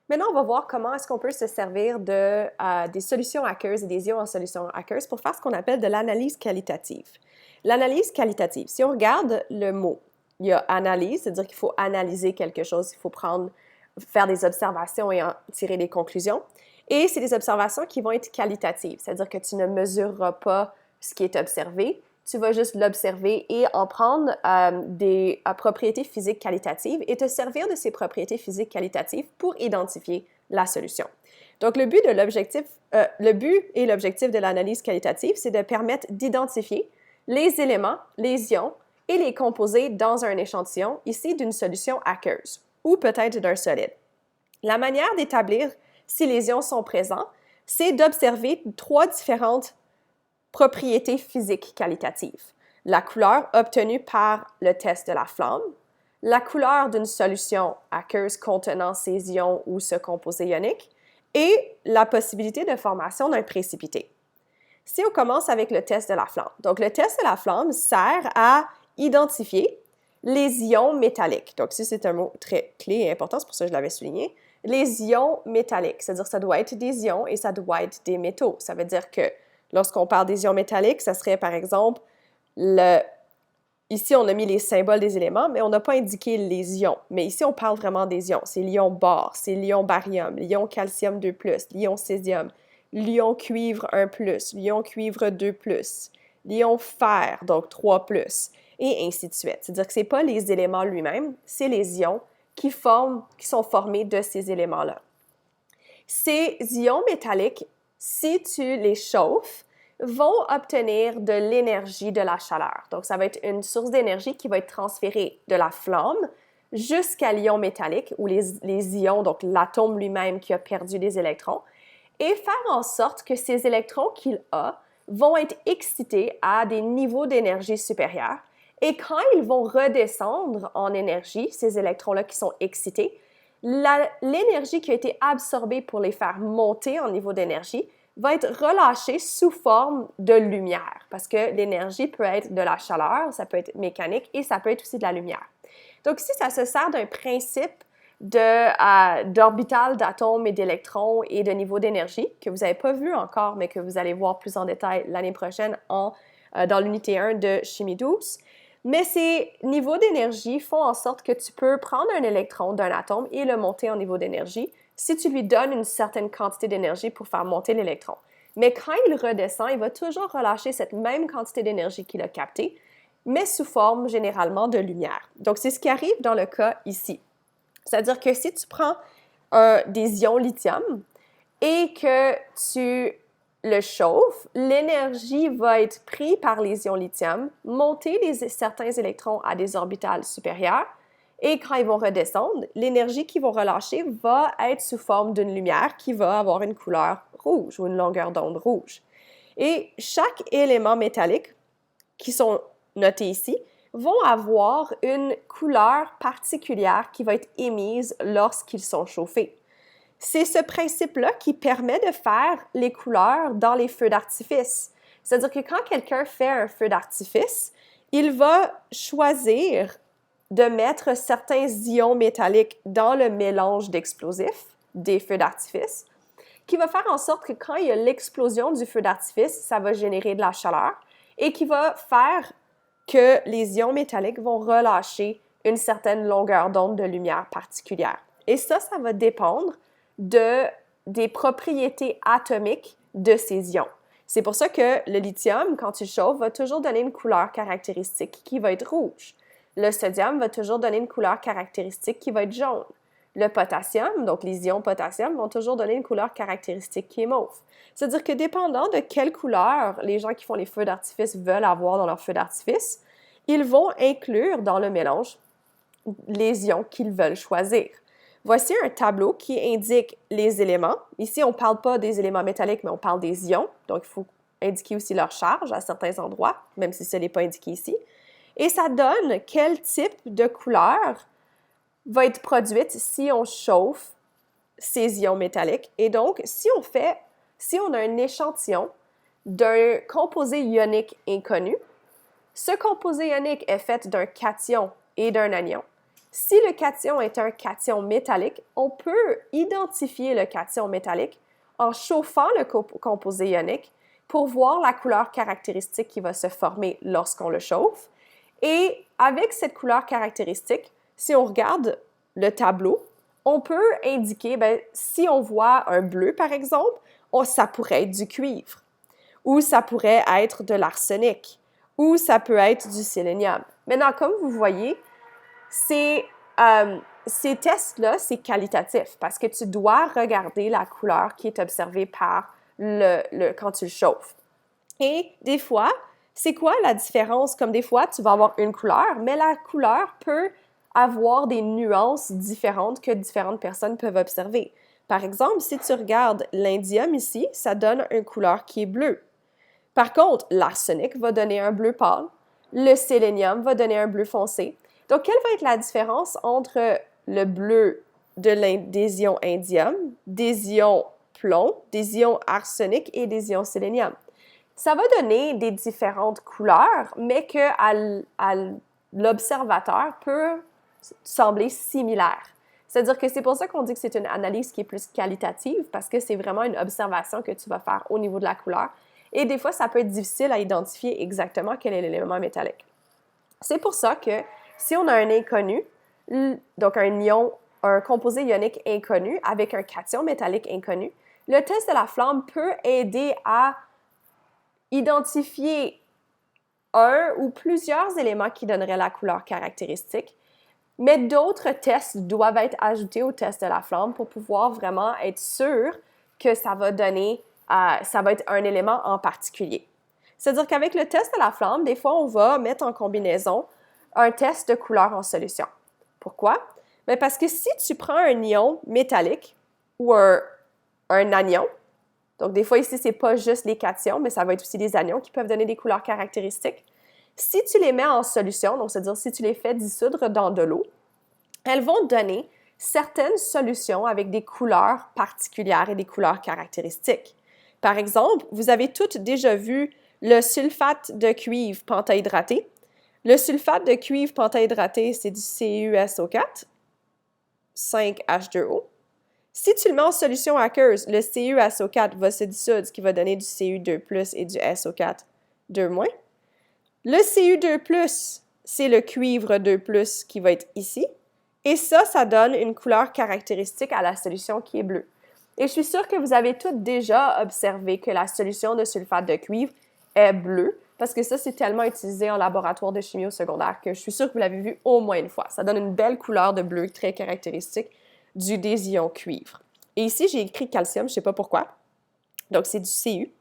Maintenant, on va voir comment est-ce qu'on peut se servir des solutions aqueuses et des ions en solution aqueuse pour faire ce qu'on appelle de l'analyse qualitative. L'analyse qualitative, si on regarde le mot, il y a analyse, c'est-à-dire qu'il faut analyser quelque chose, il faut faire des observations et en tirer des conclusions. Et c'est des observations qui vont être qualitatives, c'est-à-dire que tu ne mesureras pas ce qui est observé, tu vas juste l'observer et en prendre des propriétés physiques qualitatives et te servir de ces propriétés physiques qualitatives pour identifier la solution. Donc, le but et l'objectif de l'analyse qualitative, c'est de permettre d'identifier les éléments, les ions et les composés dans un échantillon, ici d'une solution aqueuse ou peut-être d'un solide. La manière d'établir si les ions sont présents, c'est d'observer trois différentes propriétés physiques qualitatives. La couleur obtenue par le test de la flamme, la couleur d'une solution aqueuse contenant ces ions ou ce composé ionique, et la possibilité de formation d'un précipité. Si on commence avec le test de la flamme, donc le test de la flamme sert à identifier les ions métalliques. Donc, si c'est un mot très clé et important, c'est pour ça que je l'avais souligné. Les ions métalliques, c'est-à-dire que ça doit être des ions et ça doit être des métaux. Ça veut dire que lorsqu'on parle des ions métalliques, ça serait par exemple Ici, on a mis les symboles des éléments, mais on n'a pas indiqué les ions. Mais ici, on parle vraiment des ions. C'est l'ion bore, c'est l'ion barium, l'ion calcium 2+, l'ion césium, l'ion cuivre 1+, l'ion cuivre 2+, l'ion fer, donc 3+, et ainsi de suite. C'est-à-dire que ce n'est pas les éléments lui-même, c'est les ions qui sont formés de ces éléments-là. Ces ions métalliques, si tu les chauffes, vont obtenir de l'énergie de la chaleur. Donc, ça va être une source d'énergie qui va être transférée de la flamme jusqu'à l'ion métallique ou les ions, donc l'atome lui-même qui a perdu des électrons, et faire en sorte que ces électrons qu'il a vont être excités à des niveaux d'énergie supérieurs. Et quand ils vont redescendre en énergie, ces électrons-là qui sont excités, l'énergie qui a été absorbée pour les faire monter en niveau d'énergie va être relâchée sous forme de lumière, parce que l'énergie peut être de la chaleur, ça peut être mécanique et ça peut être aussi de la lumière. Donc ici, ça se sert d'un principe d'orbital d'atomes et d'électrons et de niveau d'énergie que vous n'avez pas vu encore, mais que vous allez voir plus en détail l'année prochaine dans l'unité 1 de chimie douce. Mais ces niveaux d'énergie font en sorte que tu peux prendre un électron d'un atome et le monter en niveau d'énergie si tu lui donnes une certaine quantité d'énergie pour faire monter l'électron. Mais quand il redescend, il va toujours relâcher cette même quantité d'énergie qu'il a captée, mais sous forme généralement de lumière. Donc, c'est ce qui arrive dans le cas ici. C'est-à-dire que si tu prends des ions lithium et que tu le chauffes, l'énergie va être prise par les ions lithium, monter certains électrons à des orbitales supérieures, et quand ils vont redescendre, l'énergie qu'ils vont relâcher va être sous forme d'une lumière qui va avoir une couleur rouge ou une longueur d'onde rouge. Et chaque élément métallique qui sont notés ici vont avoir une couleur particulière qui va être émise lorsqu'ils sont chauffés. C'est ce principe-là qui permet de faire les couleurs dans les feux d'artifice. C'est-à-dire que quand quelqu'un fait un feu d'artifice, il va choisir de mettre certains ions métalliques dans le mélange d'explosifs des feux d'artifice, qui va faire en sorte que quand il y a l'explosion du feu d'artifice, ça va générer de la chaleur et qui va faire que les ions métalliques vont relâcher une certaine longueur d'onde de lumière particulière. Et ça va dépendre des propriétés atomiques de ces ions. C'est pour ça que le lithium, quand tu le chauffes, va toujours donner une couleur caractéristique qui va être rouge. Le sodium va toujours donner une couleur caractéristique qui va être jaune. Le potassium, donc les ions potassium, vont toujours donner une couleur caractéristique qui est mauve. C'est-à-dire que dépendant de quelle couleur les gens qui font les feux d'artifice veulent avoir dans leur feu d'artifice, ils vont inclure dans le mélange les ions qu'ils veulent choisir. Voici un tableau qui indique les éléments. Ici, on ne parle pas des éléments métalliques, mais on parle des ions. Donc, il faut indiquer aussi leur charge à certains endroits, même si ce n'est pas indiqué ici. Et ça donne quel type de couleur va être produite si on chauffe ces ions métalliques. Et donc, si on a un échantillon d'un composé ionique inconnu, ce composé ionique est fait d'un cation et d'un anion. Si le cation est un cation métallique, on peut identifier le cation métallique en chauffant le composé ionique pour voir la couleur caractéristique qui va se former lorsqu'on le chauffe. Et avec cette couleur caractéristique, si on regarde le tableau, on peut indiquer, si on voit un bleu par exemple, ça pourrait être du cuivre, ou ça pourrait être de l'arsenic, ou ça peut être du sélénium. Maintenant, comme vous voyez, ces tests-là, c'est qualitatif parce que tu dois regarder la couleur qui est observée par quand tu le chauffes. Et des fois, c'est quoi la différence? Comme des fois, tu vas avoir une couleur, mais la couleur peut avoir des nuances différentes que différentes personnes peuvent observer. Par exemple, si tu regardes l'indium ici, ça donne une couleur qui est bleue. Par contre, l'arsenic va donner un bleu pâle, le sélénium va donner un bleu foncé. Donc, quelle va être la différence entre le bleu des ions indium, des ions plomb, des ions arsenic et des ions sélénium? Ça va donner des différentes couleurs, mais que à l'observateur peut sembler similaire. C'est-à-dire que c'est pour ça qu'on dit que c'est une analyse qui est plus qualitative, parce que c'est vraiment une observation que tu vas faire au niveau de la couleur. Et des fois, ça peut être difficile à identifier exactement quel est l'élément métallique. C'est pour ça que si on a un inconnu, donc un composé ionique inconnu avec un cation métallique inconnu, le test de la flamme peut aider à identifier un ou plusieurs éléments qui donneraient la couleur caractéristique, mais d'autres tests doivent être ajoutés au test de la flamme pour pouvoir vraiment être sûr que ça va être un élément en particulier. C'est-à-dire qu'avec le test de la flamme, des fois, on va mettre en combinaison un test de couleur en solution. Pourquoi? Bien parce que si tu prends un ion métallique ou un anion, donc des fois ici, ce n'est pas juste les cations, mais ça va être aussi des anions qui peuvent donner des couleurs caractéristiques. Si tu les mets en solution, donc c'est-à-dire si tu les fais dissoudre dans de l'eau, elles vont donner certaines solutions avec des couleurs particulières et des couleurs caractéristiques. Par exemple, vous avez toutes déjà vu le sulfate de cuivre pentahydraté. Le sulfate de cuivre pentahydraté, c'est du CuSO4, 5H2O. Si tu le mets en solution aqueuse, le CuSO4 va se dissoudre, ce qui va donner du Cu2+, et du SO4 2-. Le Cu2+, c'est le cuivre 2+, qui va être ici. Et ça donne une couleur caractéristique à la solution qui est bleue. Et je suis sûre que vous avez toutes déjà observé que la solution de sulfate de cuivre est bleue, parce que ça, c'est tellement utilisé en laboratoire de chimie au secondaire que je suis sûre que vous l'avez vu au moins une fois. Ça donne une belle couleur de bleu très caractéristique des ions cuivre. Et ici, j'ai écrit calcium, je ne sais pas pourquoi. Donc, c'est du Cu,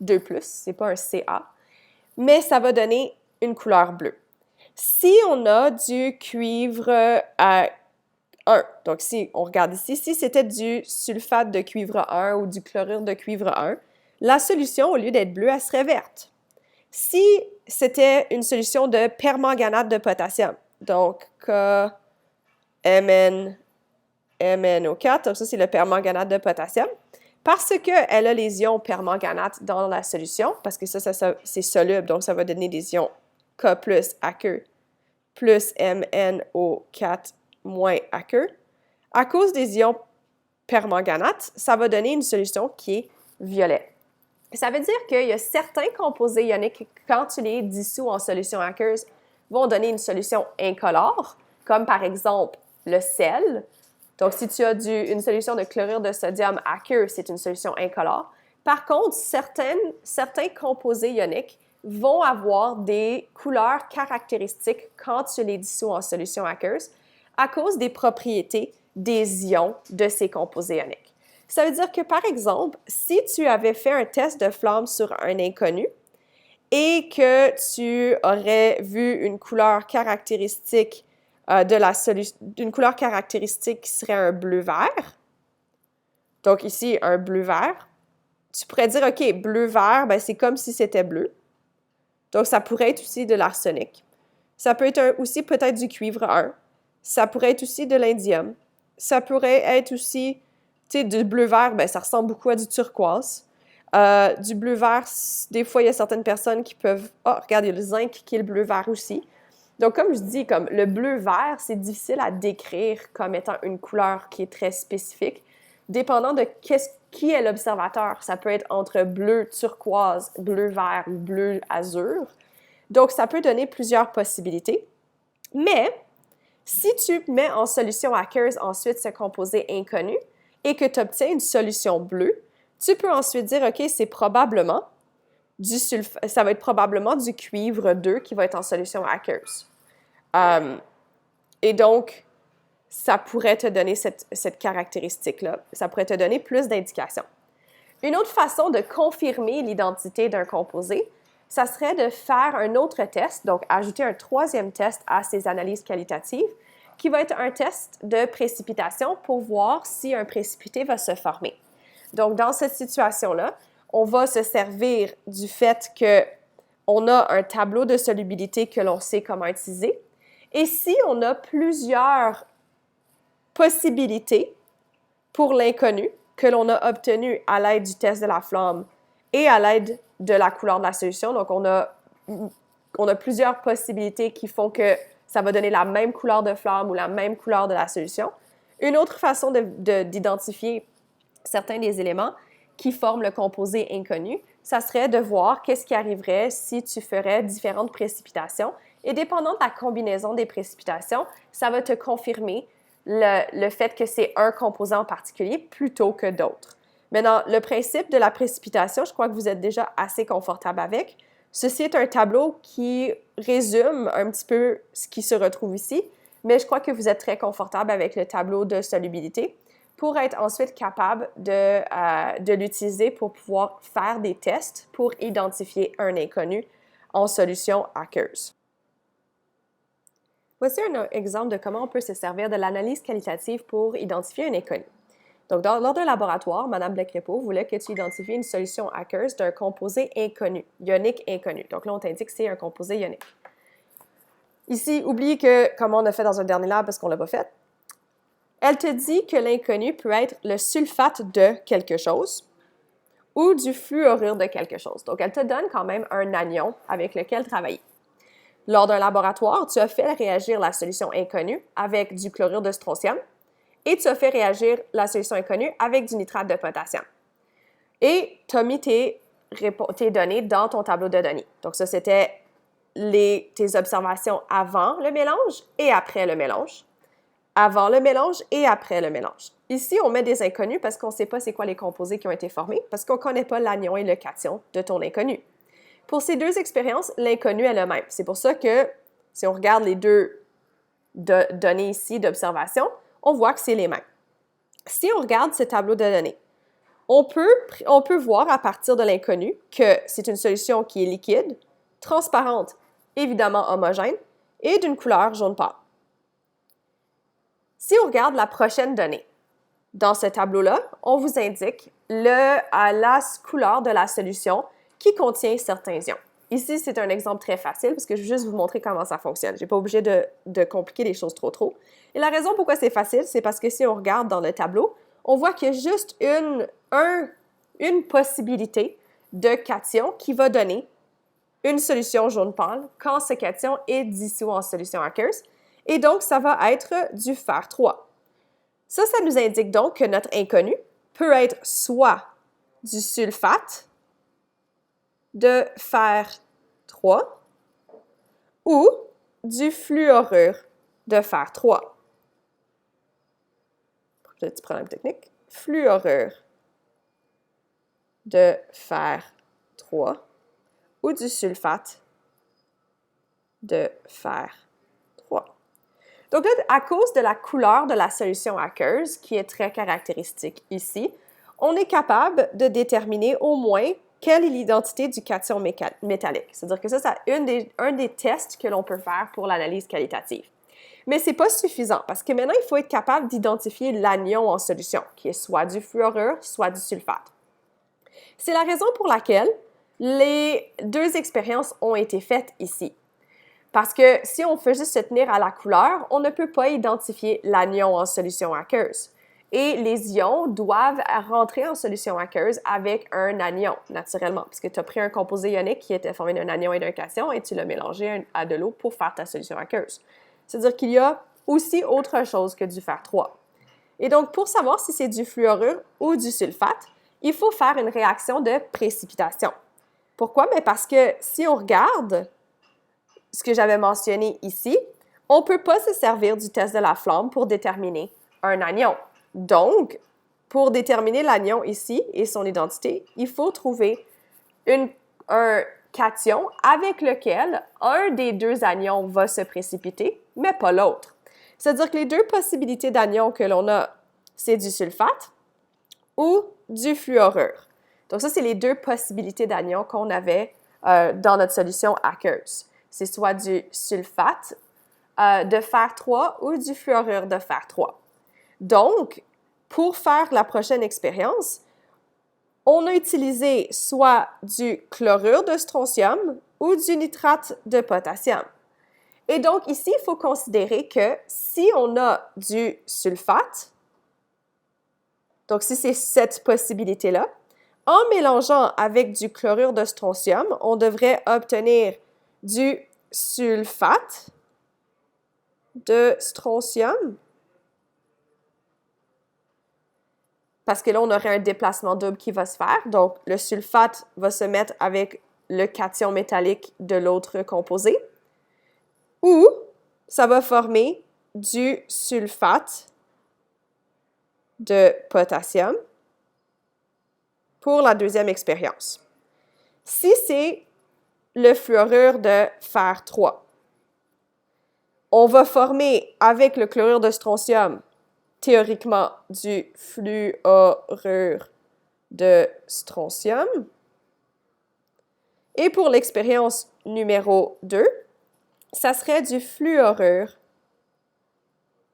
2+, c'est pas un Ca, mais ça va donner une couleur bleue. Si on a du cuivre 1, donc si on regarde ici, si c'était du sulfate de cuivre 1 ou du chlorure de cuivre 1, la solution, au lieu d'être bleue, elle serait verte. Si c'était une solution de permanganate de potassium, donc KMnMnO4, donc ça c'est le permanganate de potassium, parce qu'elle a les ions permanganate dans la solution, parce que ça c'est soluble, donc ça va donner des ions K plus aqueux plus MnO4 moins aqueux. À cause des ions permanganate, ça va donner une solution qui est violette. Ça veut dire qu'il y a certains composés ioniques, quand tu les dissous en solution aqueuse, vont donner une solution incolore, comme par exemple le sel. Donc, si tu as une solution de chlorure de sodium aqueux, c'est une solution incolore. Par contre, certains composés ioniques vont avoir des couleurs caractéristiques quand tu les dissous en solution aqueuse à cause des propriétés des ions de ces composés ioniques. Ça veut dire que, par exemple, si tu avais fait un test de flamme sur un inconnu et que tu aurais vu une couleur caractéristique d'une couleur caractéristique qui serait un bleu-vert, donc ici, un bleu-vert, tu pourrais dire, OK, bleu-vert, ben, c'est comme si c'était bleu. Donc, ça pourrait être aussi de l'arsenic. Ça peut être aussi peut-être du cuivre 1. Ça pourrait être aussi de l'indium. Ça pourrait être aussi, tu sais, du bleu-vert, ben, ça ressemble beaucoup à du turquoise. Du bleu-vert, des fois, il y a certaines personnes qui peuvent... Oh, regarde, il y a le zinc qui est le bleu-vert aussi. Donc, comme je dis, comme le bleu-vert, c'est difficile à décrire comme étant une couleur qui est très spécifique, dépendant de qui est l'observateur. Ça peut être entre bleu turquoise, bleu-vert ou bleu-azur. Donc, ça peut donner plusieurs possibilités. Mais, si tu mets en solution aqueuse ensuite ce composé inconnu et que tu obtiens une solution bleue, tu peux ensuite dire, OK, c'est probablement ça va être probablement du cuivre 2 qui va être en solution aqueuse. Et donc, ça pourrait te donner cette caractéristique-là. Ça pourrait te donner plus d'indications. Une autre façon de confirmer l'identité d'un composé, ça serait de faire un autre test, donc ajouter un troisième test à ces analyses qualitatives, qui va être un test de précipitation pour voir si un précipité va se former. Donc, dans cette situation-là, on va se servir du fait qu'on a un tableau de solubilité que l'on sait comment utiliser. Et si on a plusieurs possibilités pour l'inconnu que l'on a obtenu à l'aide du test de la flamme et à l'aide de la couleur de la solution, donc on a plusieurs possibilités qui font que ça va donner la même couleur de flamme ou la même couleur de la solution. Une autre façon d'identifier certains des éléments qui forment le composé inconnu, ça serait de voir qu'est-ce qui arriverait si tu ferais différentes précipitations. Et dépendant de la combinaison des précipitations, ça va te confirmer le fait que c'est un composant en particulier plutôt que d'autres. Maintenant, le principe de la précipitation, je crois que vous êtes déjà assez confortable avec. Ceci est un tableau qui résume un petit peu ce qui se retrouve ici, mais je crois que vous êtes très confortable avec le tableau de solubilité pour être ensuite capable de l'utiliser pour pouvoir faire des tests pour identifier un inconnu en solution aqueuse. Voici un exemple de comment on peut se servir de l'analyse qualitative pour identifier un inconnu. Donc, lors d'un laboratoire, Mme Blais-Crépeau voulait que tu identifies une solution aqueuse d'un composé inconnu, ionique inconnu. Donc là, on t'indique que c'est un composé ionique. Ici, oublie que, comme on a fait dans un dernier lab parce qu'on ne l'a pas fait, elle te dit que l'inconnu peut être le sulfate de quelque chose ou du fluorure de quelque chose. Donc, elle te donne quand même un anion avec lequel travailler. Lors d'un laboratoire, tu as fait réagir la solution inconnue avec du chlorure de strontium et tu as fait réagir la solution inconnue avec du nitrate de potassium. Et tu as mis tes données dans ton tableau de données. Donc, ça, c'était tes observations avant le mélange et après le mélange. Avant le mélange et après le mélange. Ici, on met des inconnus parce qu'on ne sait pas c'est quoi les composés qui ont été formés, parce qu'on ne connaît pas l'anion et le cation de ton inconnu. Pour ces deux expériences, l'inconnu est le même. C'est pour ça que, si on regarde les deux données ici d'observation, on voit que c'est les mêmes. Si on regarde ce tableau de données, on peut voir à partir de l'inconnu que c'est une solution qui est liquide, transparente, évidemment homogène, et d'une couleur jaune pâle. Si on regarde la prochaine donnée, dans ce tableau-là, on vous indique la couleur de la solution qui contient certains ions. Ici, c'est un exemple très facile parce que je vais juste vous montrer comment ça fonctionne. Je n'ai pas obligé de compliquer les choses trop. Et la raison pourquoi c'est facile, c'est parce que si on regarde dans le tableau, on voit qu'il y a juste une possibilité de cation qui va donner une solution jaune pâle quand ce cation est dissous en solution aqueuse. Et donc, ça va être du fer 3. Ça nous indique donc que notre inconnu peut être soit du sulfate de fer 3 ou du fluorure de fer 3. Petit problème technique. Fluorure de fer 3 ou du sulfate de fer 3. Donc là, à cause de la couleur de la solution aqueuse, qui est très caractéristique ici, on est capable de déterminer au moins quelle est l'identité du cation métallique. C'est-à-dire que ça, c'est un des tests que l'on peut faire pour l'analyse qualitative. Mais ce n'est pas suffisant parce que maintenant, il faut être capable d'identifier l'anion en solution, qui est soit du fluorure, soit du sulfate. C'est la raison pour laquelle les deux expériences ont été faites ici. Parce que si on fait juste se tenir à la couleur, on ne peut pas identifier l'anion en solution aqueuse. Et les ions doivent rentrer en solution aqueuse avec un anion, naturellement, puisque tu as pris un composé ionique qui était formé d'un anion et d'un cation et tu l'as mélangé à de l'eau pour faire ta solution aqueuse. C'est-à-dire qu'il y a aussi autre chose que du fer 3. Et donc, pour savoir si c'est du fluorure ou du sulfate, il faut faire une réaction de précipitation. Pourquoi? Bien parce que si on regarde ce que j'avais mentionné ici, on ne peut pas se servir du test de la flamme pour déterminer un anion. Donc, pour déterminer l'anion ici et son identité, il faut trouver un cation avec lequel un des deux anions va se précipiter, mais pas l'autre. C'est-à-dire que les deux possibilités d'anions que l'on a, c'est du sulfate ou du fluorure. Donc ça, c'est les deux possibilités d'anions qu'on avait dans notre solution aqueuse. C'est soit du sulfate de fer 3 ou du fluorure de fer 3. Donc, pour faire la prochaine expérience, on a utilisé soit du chlorure de strontium ou du nitrate de potassium. Et donc, ici, il faut considérer que si on a du sulfate, donc si c'est cette possibilité-là, en mélangeant avec du chlorure de strontium, on devrait obtenir du sulfate de strontium, parce que là, on aurait un déplacement double qui va se faire. Donc, le sulfate va se mettre avec le cation métallique de l'autre composé. Ou ça va former du sulfate de potassium pour la deuxième expérience. Si c'est le fluorure de fer 3, on va former avec le chlorure de strontium théoriquement du fluorure de strontium. Et pour l'expérience numéro 2, ça serait du fluorure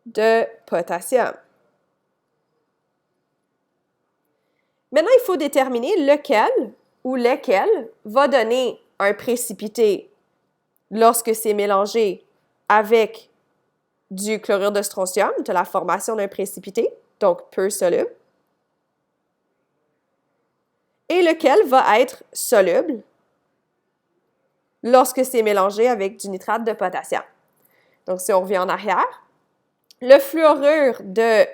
de potassium. Maintenant, il faut déterminer lequel ou lesquels va donner un précipité lorsque c'est mélangé avec du chlorure de strontium, de la formation d'un précipité, donc peu soluble, et lequel va être soluble lorsque c'est mélangé avec du nitrate de potassium. Donc, si on revient en arrière, le fluorure de...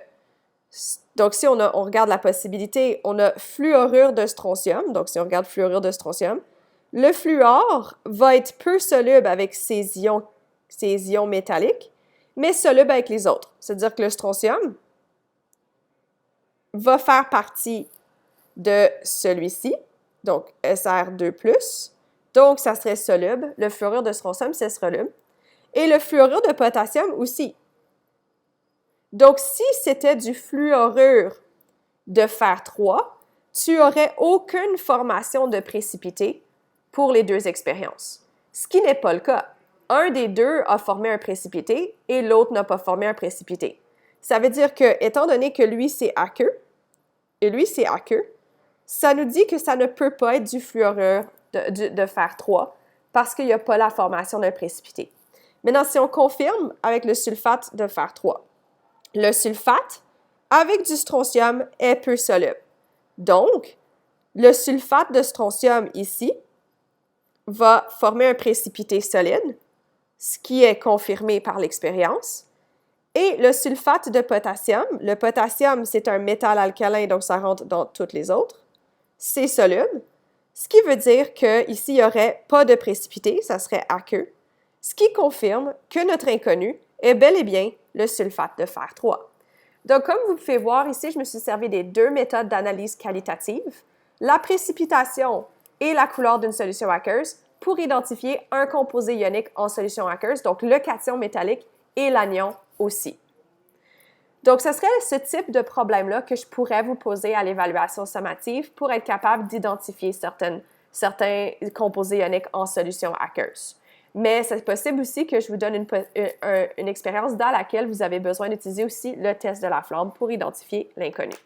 Donc, si on regarde la possibilité, on a fluorure de strontium. Donc, si on regarde fluorure de strontium, le fluor va être peu soluble avec ces ions métalliques, mais soluble avec les autres. C'est-à-dire que le strontium va faire partie de celui-ci, donc SR2+. Donc, ça serait soluble. Le fluorure de strontium, c'est soluble. Et le fluorure de potassium aussi. Donc, si c'était du fluorure de fer 3, tu n'aurais aucune formation de précipité pour les deux expériences. Ce qui n'est pas le cas. Un des deux a formé un précipité et l'autre n'a pas formé un précipité. Ça veut dire que, étant donné que lui, c'est aqueux et lui, c'est aqueux, ça nous dit que ça ne peut pas être du fluorure de fer 3 parce qu'il n'y a pas la formation d'un précipité. Maintenant, si on confirme avec le sulfate de fer 3, le sulfate avec du strontium est peu soluble. Donc, le sulfate de strontium ici va former un précipité solide, ce qui est confirmé par l'expérience. Et le sulfate de potassium, le potassium, c'est un métal alcalin, donc ça rentre dans toutes les autres, c'est soluble, ce qui veut dire qu'ici, il n'y aurait pas de précipité, ça serait aqueux, ce qui confirme que notre inconnu est bel et bien le sulfate de fer 3. Donc, comme vous pouvez voir ici, je me suis servi des deux méthodes d'analyse qualitative, la précipitation et la couleur d'une solution aqueuse, pour identifier un composé ionique en solution aqueuse, donc le cation métallique et l'anion aussi. Donc, ce serait ce type de problème-là que je pourrais vous poser à l'évaluation sommative pour être capable d'identifier certains composés ioniques en solution aqueuse. Mais c'est possible aussi que je vous donne une expérience dans laquelle vous avez besoin d'utiliser aussi le test de la flamme pour identifier l'inconnu.